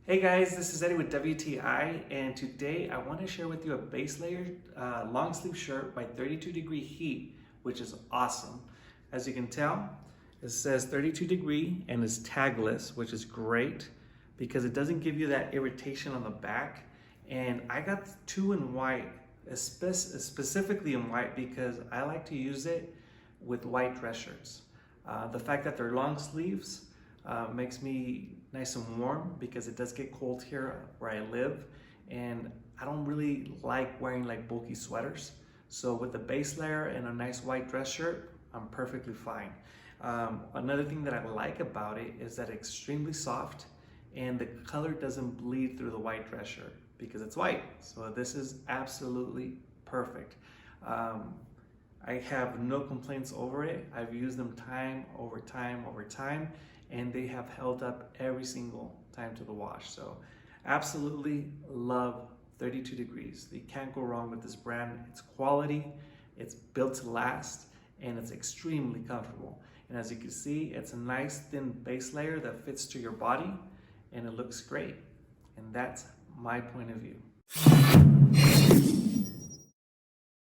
Hey guys, this is Eddie with WTI, and today I want to share with you a base layer long sleeve shirt by 32 degree heat, which is awesome. As you can tell, it says 32 degree and is tagless, which is great because it doesn't give you that irritation on the back. And I got two in white, specifically in white, because I like to use it with white dress shirts. The fact that they're long sleeves makes me nice and warm because it does get cold here where I live, and I don't really like wearing like bulky sweaters. So with the base layer and a nice white dress shirt, I'm perfectly fine. Another thing that I like about it is that it's extremely soft and the color doesn't bleed through the white dress shirt because it's white. So this is absolutely perfect. I have no complaints over it. I've used them time over time, and they have held up every single time to the wash. So absolutely love 32 degrees. You can't go wrong with this brand. It's quality, it's built to last, and it's extremely comfortable. And as you can see, it's a nice thin base layer that fits to your body, and it looks great. And that's my point of view.